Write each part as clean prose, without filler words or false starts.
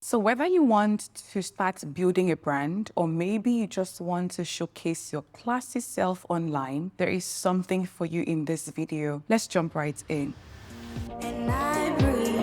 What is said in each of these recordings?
So whether you want to start building a brand or maybe you just want to showcase your classy self online, there is something for you in this video. Let's jump right in. And I breathe.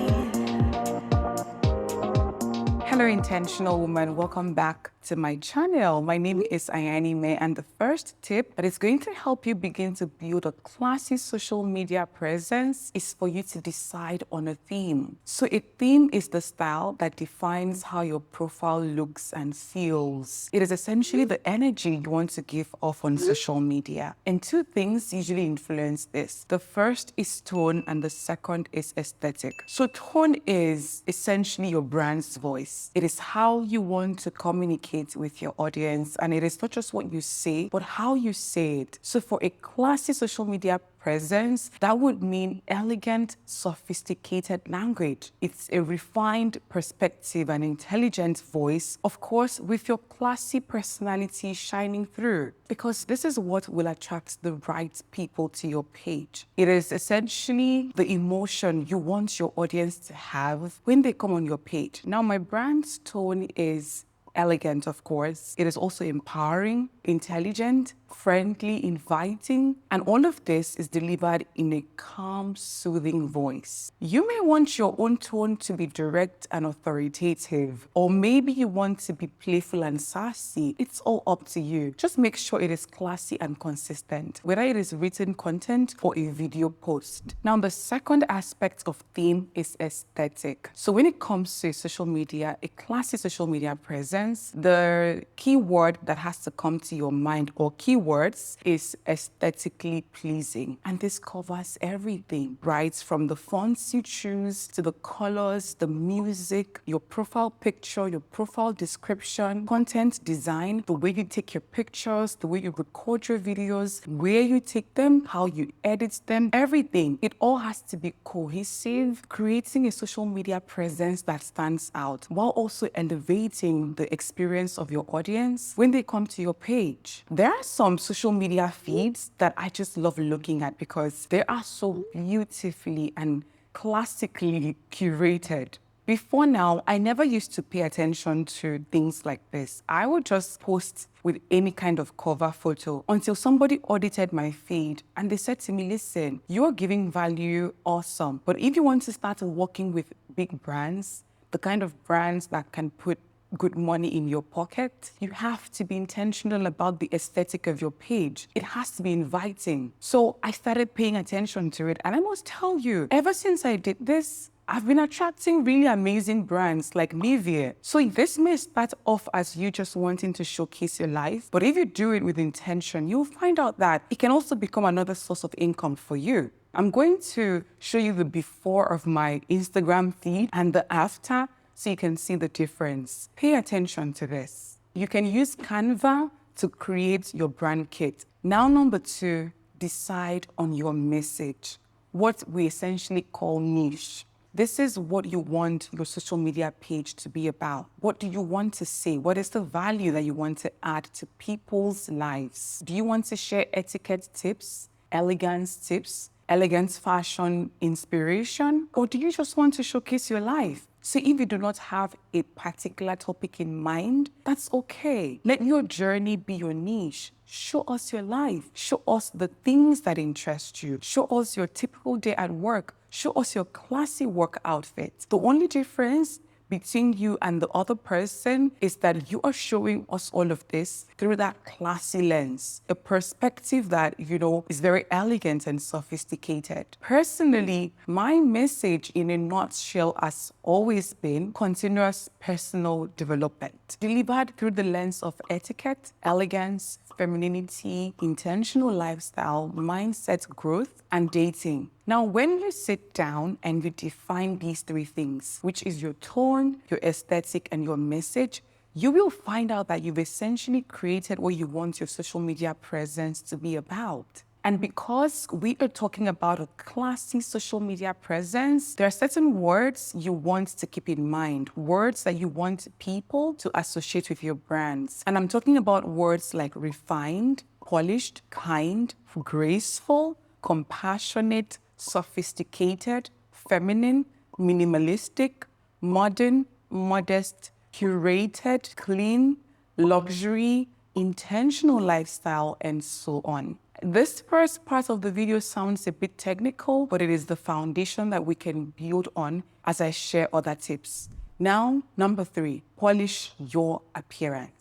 Hello, intentional woman. Welcome back to my channel. My name is Ayani May, and the first tip that is going to help you begin to build a classy social media presence is for you to decide on a theme. So a theme is the style that defines how your profile looks and feels. It is essentially the energy you want to give off on social media. And two things usually influence this. The first is tone and the second is aesthetic. So tone is essentially your brand's voice. It is how you want to communicate with your audience, and it is not just what you say, but how you say it. So for a classy social media presence, that would mean elegant, sophisticated language. It's a refined perspective and intelligent voice, of course, with your classy personality shining through, because this is what will attract the right people to your page. It is essentially the emotion you want your audience to have when they come on your page. Now, my brand's tone is elegant, of course. It is also empowering, intelligent, friendly, inviting, and all of this is delivered in a calm, soothing voice. You may want your own tone to be direct and authoritative, or maybe you want to be playful and sassy. It's all up to you. Just make sure it is classy and consistent, whether it is written content or a video post. Now, the second aspect of theme is aesthetic. So when it comes to social media, a classy social media presence, the key word that has to come to your mind, or keywords, is aesthetically pleasing. And this covers everything, right? From the fonts you choose to the colors, the music, your profile picture, your profile description, content design, the way you take your pictures, the way you record your videos, where you take them, how you edit them, everything. It all has to be cohesive, creating a social media presence that stands out while also elevating the experience of your audience when they come to your page. There are some social media feeds that I just love looking at because they are so beautifully and classically curated. Before now, I never used to pay attention to things like this. I would just post with any kind of cover photo until somebody audited my feed and they said to me, listen, you're giving value, awesome. But if you want to start working with big brands, the kind of brands that can put good money in your pocket, you have to be intentional about the aesthetic of your page. It has to be inviting. So I started paying attention to it, and I must tell you, ever since I did this, I've been attracting really amazing brands like Nivea. So this may start off as you just wanting to showcase your life, but if you do it with intention, you'll find out that it can also become another source of income for you. I'm going to show you the before of my Instagram feed and the after, so you can see the difference. Pay attention to this. You can use Canva to create your brand kit. Now, number two, decide on your message, what we essentially call niche. This is what you want your social media page to be about. What do you want to say? What is the value that you want to add to people's lives? Do you want to share etiquette tips, elegance tips, elegant fashion inspiration? Or do you just want to showcase your life? So if you do not have a particular topic in mind, that's okay. Let your journey be your niche. Show us your life. Show us the things that interest you. Show us your typical day at work. Show us your classy work outfit. The only difference between you and the other person is that you are showing us all of this through that classy lens, a perspective that, is very elegant and sophisticated. Personally, my message in a nutshell has always been continuous personal development, delivered through the lens of etiquette, elegance, femininity, intentional lifestyle, mindset growth, and dating. Now, when you sit down and you define these three things, which is your tone, your aesthetic, and your message, you will find out that you've essentially created what you want your social media presence to be about. And because we are talking about a classy social media presence, there are certain words you want to keep in mind, words that you want people to associate with your brands. And I'm talking about words like refined, polished, kind, graceful, compassionate, sophisticated, feminine, minimalistic, modern, modest, curated, clean, luxury, intentional lifestyle, and so on. This first part of the video sounds a bit technical, but it is the foundation that we can build on as I share other tips. Now, number 3, polish your appearance.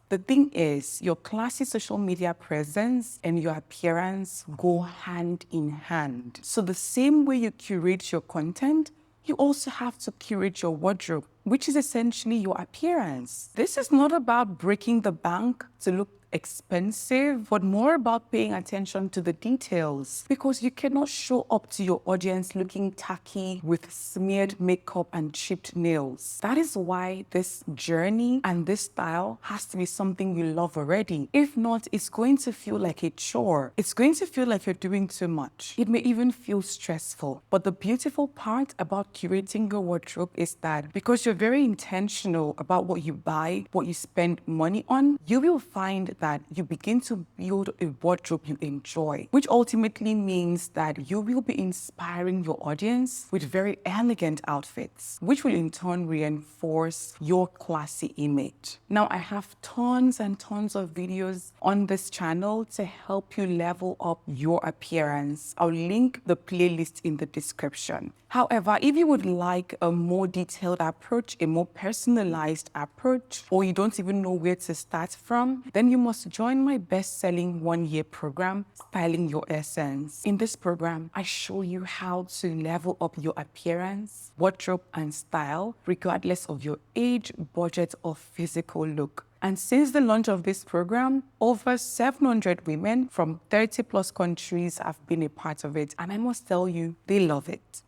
The thing is, your classy social media presence and your appearance go hand in hand. So the same way you curate your content, you also have to curate your wardrobe, which is essentially your appearance. This is not about breaking the bank to look expensive, but more about paying attention to the details, because you cannot show up to your audience looking tacky with smeared makeup and chipped nails. That is why this journey and this style has to be something you love already. If not, it's going to feel like a chore. It's going to feel like you're doing too much. It may even feel stressful. But the beautiful part about curating your wardrobe is that because you're very intentional about what you buy, what you spend money on, you will find that you begin to build a wardrobe you enjoy, which ultimately means that you will be inspiring your audience with very elegant outfits, which will in turn reinforce your classy image. Now, I have tons and tons of videos on this channel to help you level up your appearance. I'll link the playlist in the description. However, if you would like a more detailed approach, a more personalized approach, or you don't even know where to start from, then you must join my best-selling 1-year program, Styling Your Essence. In this program, I show you how to level up your appearance, wardrobe, and style, regardless of your age, budget, or physical look. And since the launch of this program, over 700 women from 30 plus countries have been a part of it. And I must tell you, they love it.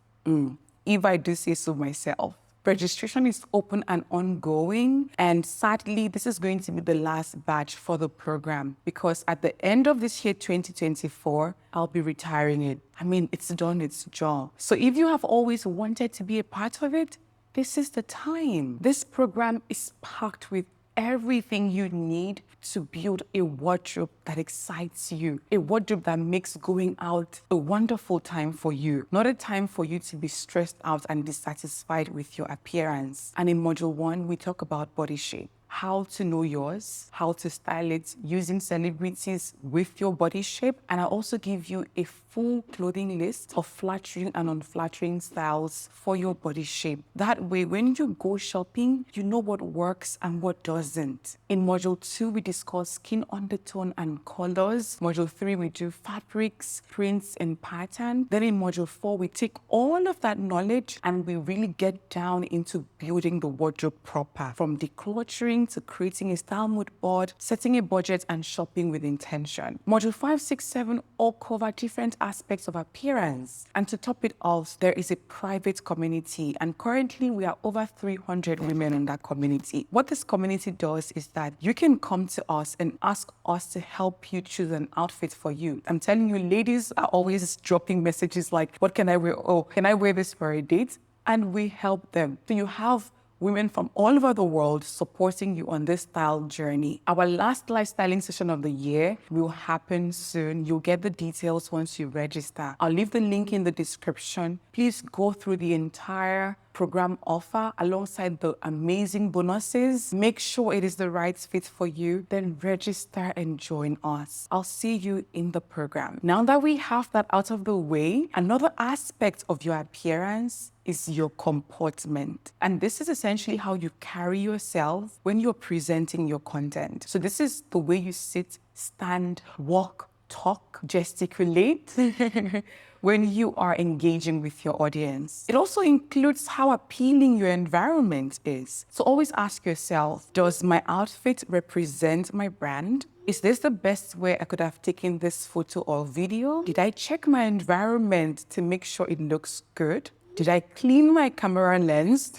If I do say so myself. Registration is open and ongoing, and sadly, this is going to be the last batch for the program because at the end of this year, 2024, I'll be retiring it. I mean, it's done its job. So if you have always wanted to be a part of it, this is the time. This program is packed with everything you need to build a wardrobe that excites you, a wardrobe that makes going out a wonderful time for you, not a time for you to be stressed out and dissatisfied with your appearance. And in Module 1, we talk about body shape, how to know yours, how to style it using celebrities with your body shape. And I also give you a full clothing list of flattering and unflattering styles for your body shape. That way, when you go shopping, you know what works and what doesn't. In Module 2, we discuss skin undertone and colors. Module 3, we do fabrics, prints, and pattern. Then in Module 4, we take all of that knowledge and we really get down into building the wardrobe proper, from decluttering to creating a style mood board, setting a budget, and shopping with intention. Module 5, 6, 7 all cover different aspects of appearance. And to top it off, there is a private community, and currently we are over 300 women in that community. What this community does is that you can come to us and ask us to help you choose an outfit for you. I'm telling you, ladies are always dropping messages like, what can I wear? Oh, can I wear this for a date? And we help them. So you have women from all over the world supporting you on this style journey. Our last live styling session of the year will happen soon. You'll get the details once you register. I'll leave the link in the description. Please go through the entire program offer alongside the amazing bonuses. Make sure it is the right fit for you. Then register and join us. I'll see you in the program. Now that we have that out of the way, another aspect of your appearance is your comportment. And this is essentially how you carry yourself when you're presenting your content. So this is the way you sit, stand, walk, talk, gesticulate when you are engaging with your audience. It also includes how appealing your environment is. So always ask yourself, does my outfit represent my brand? Is this the best way I could have taken this photo or video? Did I check my environment to make sure it looks good? Did I clean my camera lens?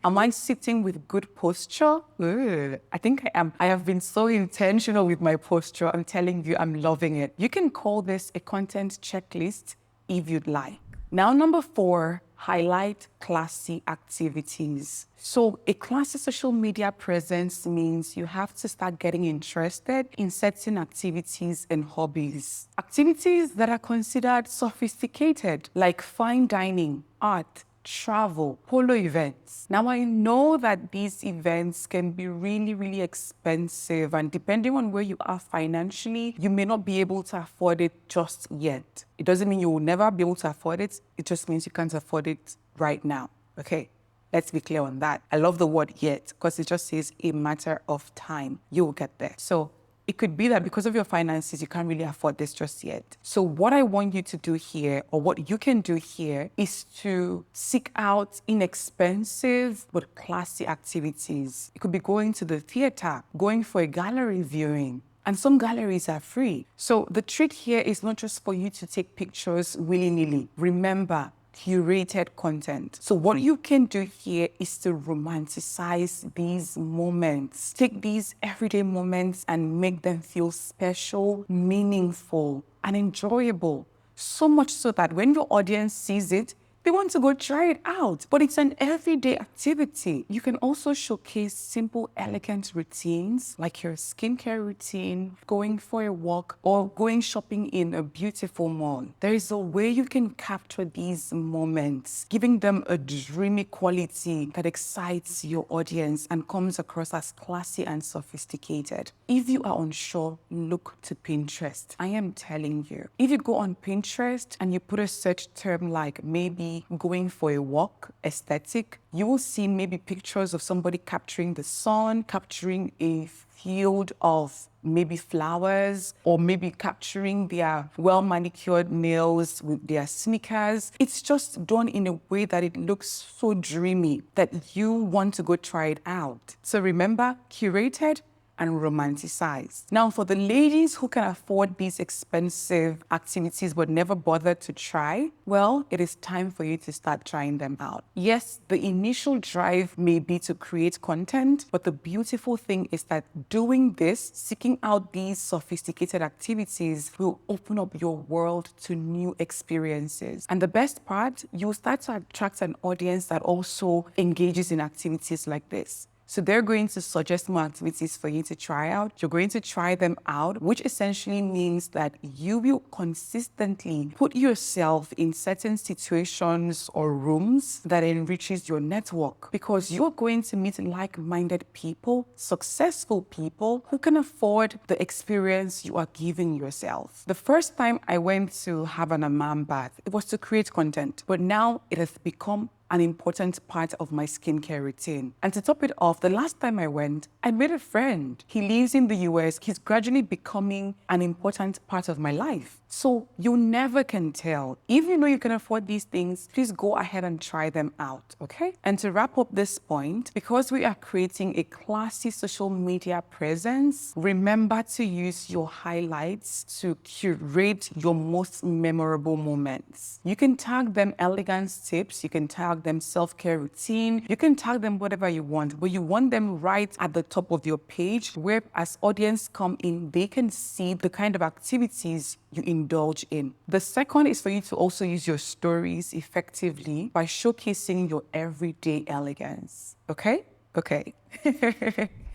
Am I sitting with good posture? I think I am. I have been so intentional with my posture. I'm telling you, I'm loving it. You can call this a content checklist if you'd like. Now, number 4, highlight classy activities. So a classy social media presence means you have to start getting interested in certain activities and hobbies. Activities that are considered sophisticated, like fine dining, art, travel, polo events. Now, I know that these events can be really, really expensive, and depending on where you are financially, you may not be able to afford it just yet. It doesn't mean you will never be able to afford it. It just means you can't afford it right now. Okay? Let's be clear on that. I love the word yet because it just says a matter of time. You will get there. So it could be that because of your finances, you can't really afford this just yet. So what I want you to do here, or what you can do here, is to seek out inexpensive but classy activities. It could be going to the theater, going for a gallery viewing, and some galleries are free. So the trick here is not just for you to take pictures willy-nilly. Remember, curated content. So what you can do here is to romanticize these moments. Take these everyday moments and make them feel special, meaningful, and enjoyable. So much so that when your audience sees it, they want to go try it out, but it's an everyday activity. You can also showcase simple, elegant routines like your skincare routine, going for a walk, or going shopping in a beautiful mall. There is a way you can capture these moments, giving them a dreamy quality that excites your audience and comes across as classy and sophisticated. If you are unsure, look to Pinterest. I am telling you. If you go on Pinterest and you put a search term like maybe going for a walk, aesthetic, you will see maybe pictures of somebody capturing the sun, capturing a field of maybe flowers, or maybe capturing their well-manicured nails with their sneakers. It's just done in a way that it looks so dreamy that you want to go try it out. So remember, curated and romanticized. Now, for the ladies who can afford these expensive activities but never bothered to try, well, it is time for you to start trying them out. Yes, the initial drive may be to create content, but the beautiful thing is that doing this, seeking out these sophisticated activities, will open up your world to new experiences. And the best part, you'll start to attract an audience that also engages in activities like this. So they're going to suggest more activities for you to try out. You're going to try them out, which essentially means that you will consistently put yourself in certain situations or rooms that enriches your network, because you're going to meet like-minded people, successful people who can afford the experience you are giving yourself. The first time I went to have an hammam bath, it was to create content, but now it has become an important part of my skincare routine. And to top it off, the last time I went, I made a friend. He lives in the US. He's gradually becoming an important part of my life. So you never can tell. If you know you can afford these things, please go ahead and try them out, okay? And to wrap up this point, because we are creating a classy social media presence, remember to use your highlights to curate your most memorable moments. You can tag them elegance tips, you can tag them self-care routine, you can tag them whatever you want, but you want them right at the top of your page, where as audience come in, they can see the kind of activities you indulge in. The second is for you to also use your stories effectively by showcasing your everyday elegance. Okay? Okay.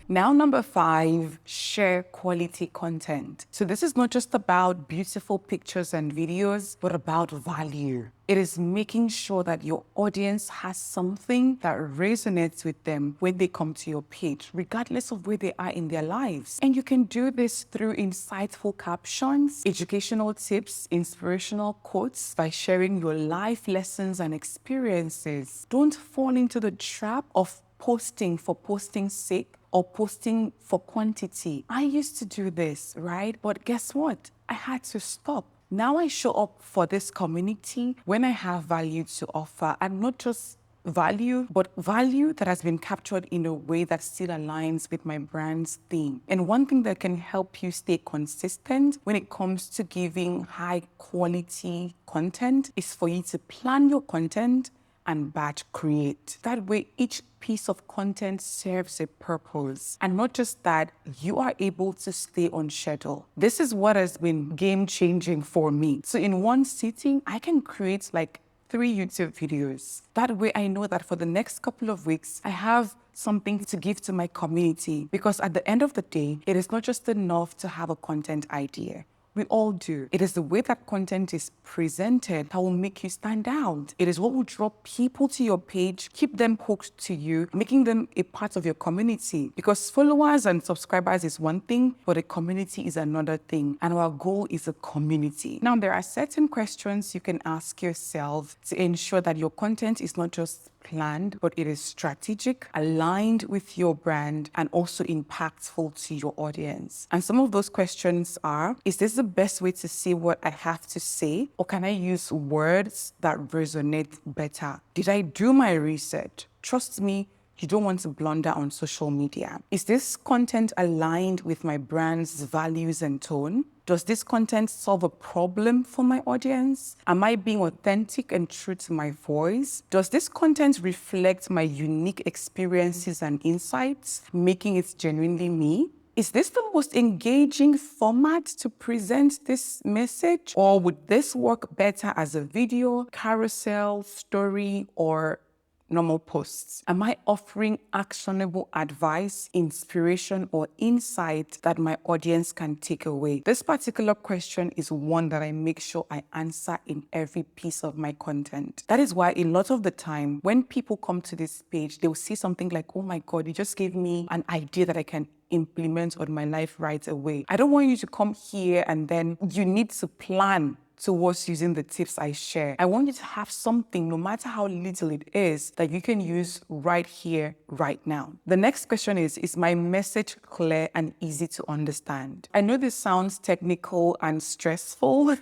Now, number 5, share quality content. So this is not just about beautiful pictures and videos, but about value. It is making sure that your audience has something that resonates with them when they come to your page, regardless of where they are in their lives. And you can do this through insightful captions, educational tips, inspirational quotes, by sharing your life lessons and experiences. Don't fall into the trap of posting for posting's sake, or posting for quantity. I used to do this, right? But guess what? I had to stop. Now I show up for this community when I have value to offer, and not just value, but value that has been captured in a way that still aligns with my brand's theme. And one thing that can help you stay consistent when it comes to giving high quality content is for you to plan your content and batch create. That way, each piece of content serves a purpose. And not just that, you are able to stay on schedule. This is what has been game-changing for me. So in one sitting, I can create like 3 YouTube videos. That way, I know that for the next couple of weeks, I have something to give to my community. Because at the end of the day, it is not just enough to have a content idea We all do. It is the way that content is presented that will make you stand out. It is what will draw people to your page, keep them hooked to you, making them a part of your community. Because followers and subscribers is one thing, but a community is another thing. And our goal is a community. Now, there are certain questions you can ask yourself to ensure that your content is not just planned, but it is strategic, aligned with your brand, and also impactful to your audience. And some of those questions are, is this the best way to say what I have to say? Or can I use words that resonate better? Did I do my research? Trust me, you don't want to blunder on social media. Is this content aligned with my brand's values and tone? Does this content solve a problem for my audience? Am I being authentic and true to my voice? Does this content reflect my unique experiences and insights, making it genuinely me? Is this the most engaging format to present this message? Or would this work better as a video, carousel, story, or normal posts? Am I offering actionable advice, inspiration, or insight that my audience can take away? This particular question is one that I make sure I answer in every piece of my content. That is why a lot of the time, when people come to this page, they'll see something like, oh my God, you just gave me an idea that I can implement on my life right away. I don't want you to come here and then you need to plan towards using the tips I share. I want you to have something, no matter how little it is, that you can use right here, right now. The next question is my message clear and easy to understand? I know this sounds technical and stressful.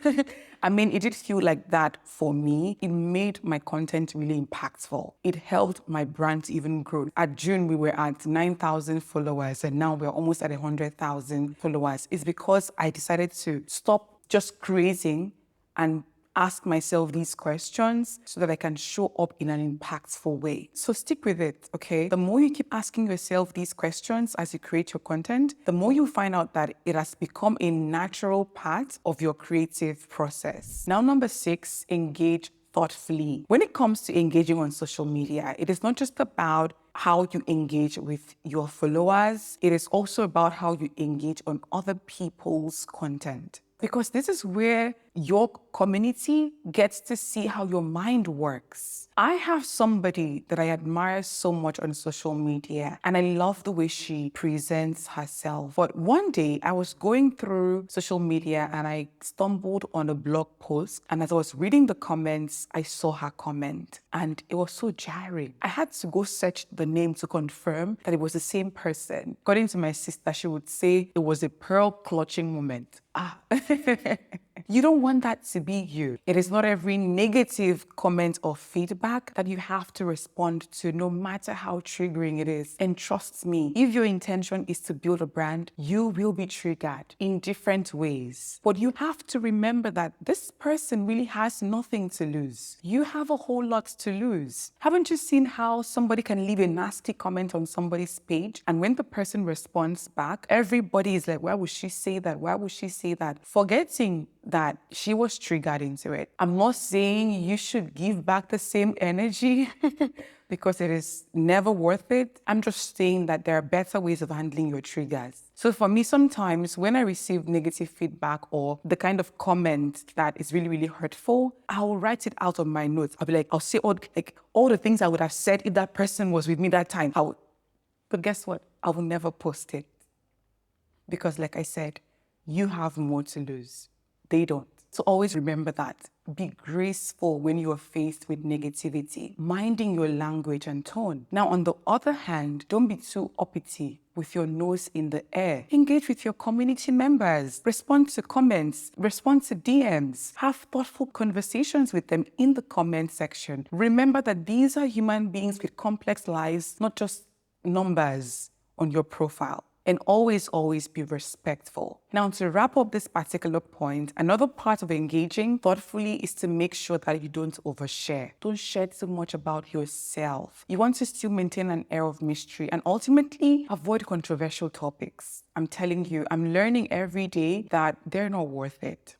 I mean, it did feel like that for me. It made my content really impactful. It helped my brand to even grow. At June, we were at 9,000 followers, and now we're almost at 100,000 followers. It's because I decided to stop just creating and ask myself these questions so that I can show up in an impactful way. So stick with it, okay? The more you keep asking yourself these questions as you create your content, the more you find out that it has become a natural part of your creative process. Now, number 6, engage thoughtfully. When it comes to engaging on social media, it is not just about how you engage with your followers, it is also about how you engage on other people's content. Because this is where your community gets to see how your mind works. I have somebody that I admire so much on social media, and I love the way she presents herself. But one day I was going through social media and I stumbled on a blog post, and as I was reading the comments, I saw her comment, and it was so jarring. I had to go search the name to confirm that it was the same person. According to my sister, she would say it was a pearl clutching moment. You don't want that to be you. It is not every negative comment or feedback that you have to respond to, no matter how triggering it is. And trust me, if your intention is to build a brand, you will be triggered in different ways. But you have to remember that this person really has nothing to lose. You have a whole lot to lose. Haven't you seen how somebody can leave a nasty comment on somebody's page, and when the person responds back, everybody is like, why would she say that? Why would she say that? Forgetting that she was triggered into it. I'm not saying you should give back the same energy because it is never worth it. I'm just saying that there are better ways of handling your triggers. So for me, sometimes when I receive negative feedback or the kind of comment that is really, really hurtful, I'll write it out on my notes. I'll be like, I'll say all the things I would have said if that person was with me that time. But guess what? I will never post it. Because like I said, you have more to lose. They don't. So always remember that. Be graceful when you are faced with negativity, minding your language and tone. Now, on the other hand, don't be too uppity with your nose in the air. Engage with your community members. Respond to comments. Respond to DMs. Have thoughtful conversations with them in the comment section. Remember that these are human beings with complex lives, not just numbers on your profile. And always, always be respectful. Now, to wrap up this particular point, another part of engaging thoughtfully is to make sure that you don't overshare. Don't share too much about yourself. You want to still maintain an air of mystery and ultimately avoid controversial topics. I'm telling you, I'm learning every day that they're not worth it.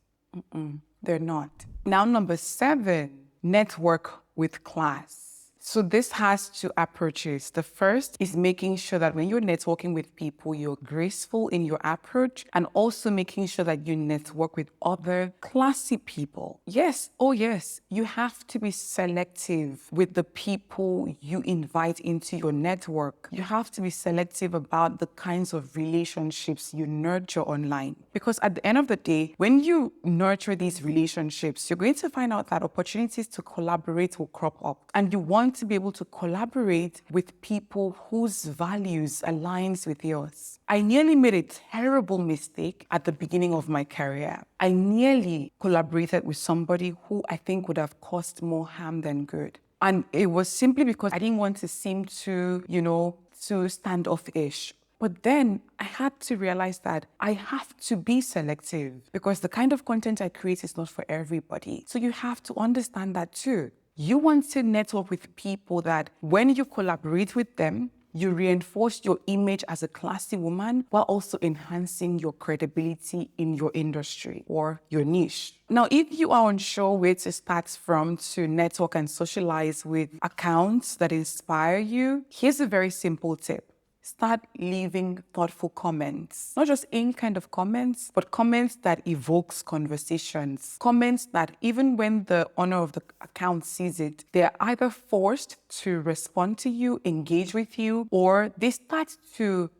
They're not. Now, number 7, network with class. So this has two approaches. The first is making sure that when you're networking with people, you're graceful in your approach, and also making sure that you network with other classy people. Yes, oh yes, you have to be selective with the people you invite into your network. You have to be selective about the kinds of relationships you nurture online. Because at the end of the day, when you nurture these relationships, you're going to find out that opportunities to collaborate will crop up. And you want to be able to collaborate with people whose values aligns with yours. I nearly made a terrible mistake at the beginning of my career. I nearly collaborated with somebody who I think would have caused more harm than good. And it was simply because I didn't want to seem too, too standoffish. But then I had to realize that I have to be selective because the kind of content I create is not for everybody. So you have to understand that too. You want to network with people that when you collaborate with them, you reinforce your image as a classy woman while also enhancing your credibility in your industry or your niche. Now, if you are unsure where to start from to network and socialize with accounts that inspire you, here's a very simple tip. Start leaving thoughtful comments. Not just any kind of comments, but comments that evokes conversations. Comments that even when the owner of the account sees it, they're either forced to respond to you, engage with you, or they start to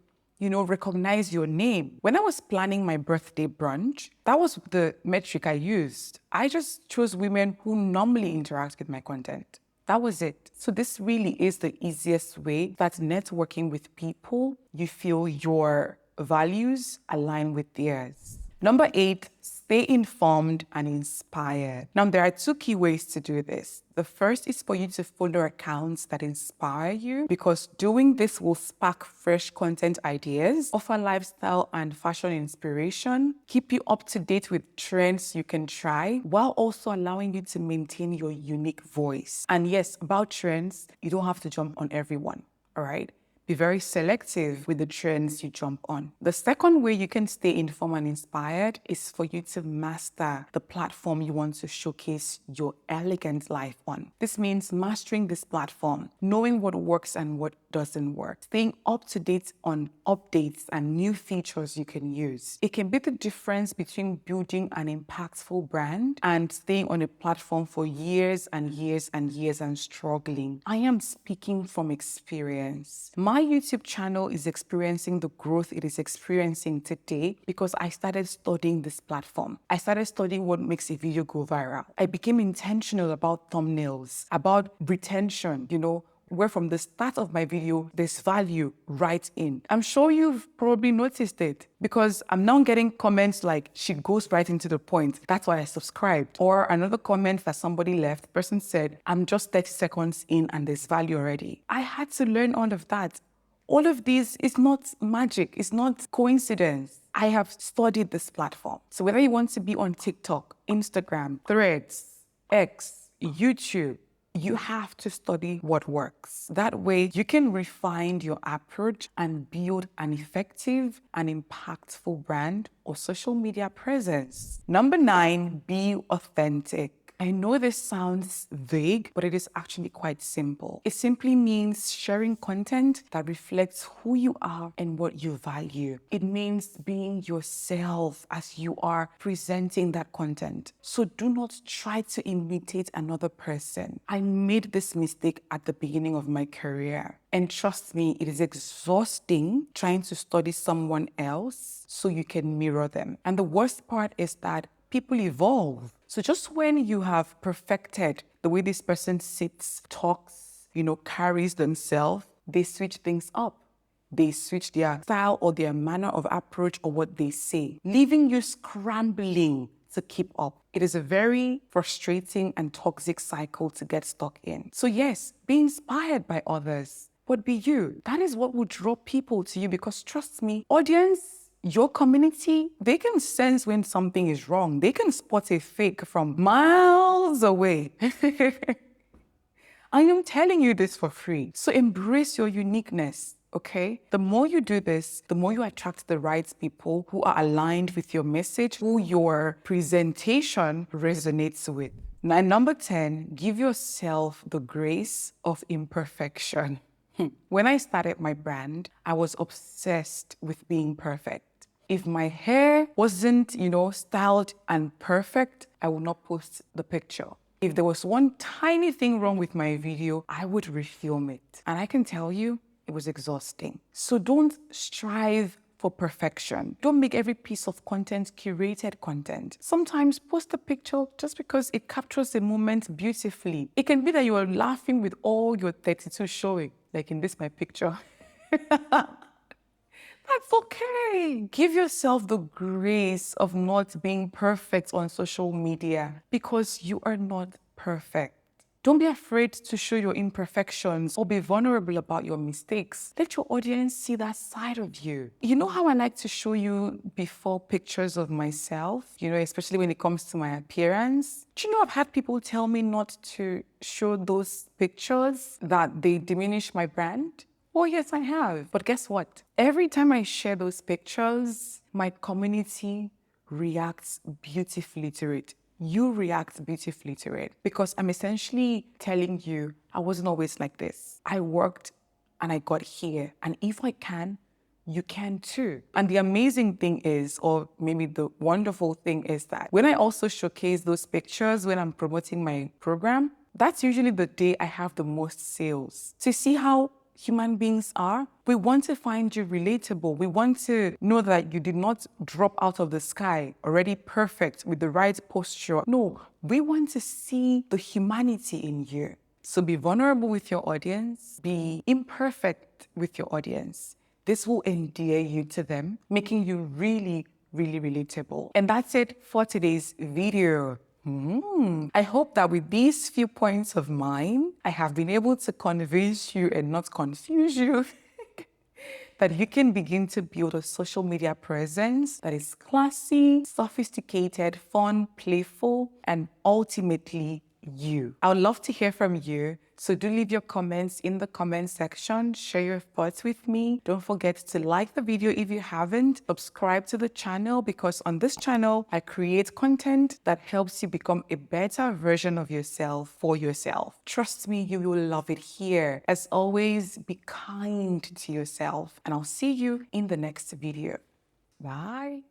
recognize your name. When I was planning my birthday brunch, that was the metric I used. I just chose women who normally interact with my content. That was it. So this really is the easiest way that networking with people, you feel your values align with theirs. Number 8, stay informed and inspired. Now, there are 2 key ways to do this. The first is for you to follow accounts that inspire you, because doing this will spark fresh content ideas, offer lifestyle and fashion inspiration, keep you up to date with trends you can try, while also allowing you to maintain your unique voice. And yes, about trends, you don't have to jump on everyone, all right? Be very selective with the trends you jump on. The second way you can stay informed and inspired is for you to master the platform you want to showcase your elegant life on. This means mastering this platform, knowing what works and what doesn't work, staying up to date on updates and new features you can use. It can be the difference between building an impactful brand and staying on a platform for years and years and years and struggling. I am speaking from experience. My YouTube channel is experiencing the growth it is experiencing today because I started studying this platform. I started studying what makes a video go viral. I became intentional about thumbnails, about retention, where from the start of my video, there's value right in. I'm sure you've probably noticed it because I'm now getting comments like, she goes right into the point. That's why I subscribed. Or another comment that somebody left, the person said, I'm just 30 seconds in and there's value already. I had to learn all of that. All of this is not magic. It's not coincidence. I have studied this platform. So whether you want to be on TikTok, Instagram, Threads, X, YouTube, you have to study what works. That way, you can refine your approach and build an effective and impactful brand or social media presence. Number 9, be authentic. I know this sounds vague, but it is actually quite simple. It simply means sharing content that reflects who you are and what you value. It means being yourself as you are presenting that content. So do not try to imitate another person. I made this mistake at the beginning of my career. And trust me, it is exhausting trying to study someone else so you can mirror them. And the worst part is that people evolve. So just when you have perfected the way this person sits, talks, carries themselves, they switch things up. They switch their style or their manner of approach or what they say, leaving you scrambling to keep up. It is a very frustrating and toxic cycle to get stuck in. So yes, be inspired by others, but be you. That is what will draw people to you because trust me, audience, your community, they can sense when something is wrong. They can spot a fake from miles away. I am telling you this for free. So embrace your uniqueness, okay? The more you do this, the more you attract the right people who are aligned with your message, who your presentation resonates with. Now, number 10, give yourself the grace of imperfection. When I started my brand, I was obsessed with being perfect. If my hair wasn't, styled and perfect, I would not post the picture. If there was one tiny thing wrong with my video, I would refilm it. And I can tell you, it was exhausting. So don't strive for perfection. Don't make every piece of content curated content. Sometimes post a picture just because it captures the moment beautifully. It can be that you are laughing with all your 32 showing, like in this my picture. That's okay. Give yourself the grace of not being perfect on social media because you are not perfect. Don't be afraid to show your imperfections or be vulnerable about your mistakes. Let your audience see that side of you. You know how I like to show you before pictures of myself, especially when it comes to my appearance? Do you know I've had people tell me not to show those pictures, that they diminish my brand? Oh, yes, I have. But guess what? Every time I share those pictures, my community reacts beautifully to it. You react beautifully to it because I'm essentially telling you I wasn't always like this. I worked and I got here. And if I can, you can too. And the amazing thing is, or maybe the wonderful thing is that when I also showcase those pictures when I'm promoting my program, that's usually the day I have the most sales. To see how human beings are, we want to find you relatable. We want to know that you did not drop out of the sky already perfect with the right posture. No, we want to see the humanity in you. So be vulnerable with your audience, be imperfect with your audience. This will endear you to them, making you really, really relatable. And that's it for today's video. I hope that with these few points of mine, I have been able to convince you and not confuse you that you can begin to build a social media presence that is classy, sophisticated, fun, playful, and ultimately you. I would love to hear from you. So do leave your comments in the comment section. Share your thoughts with me. Don't forget to like the video if you haven't. Subscribe to the channel because on this channel, I create content that helps you become a better version of yourself for yourself. Trust me, you will love it here. As always, be kind to yourself and I'll see you in the next video. Bye.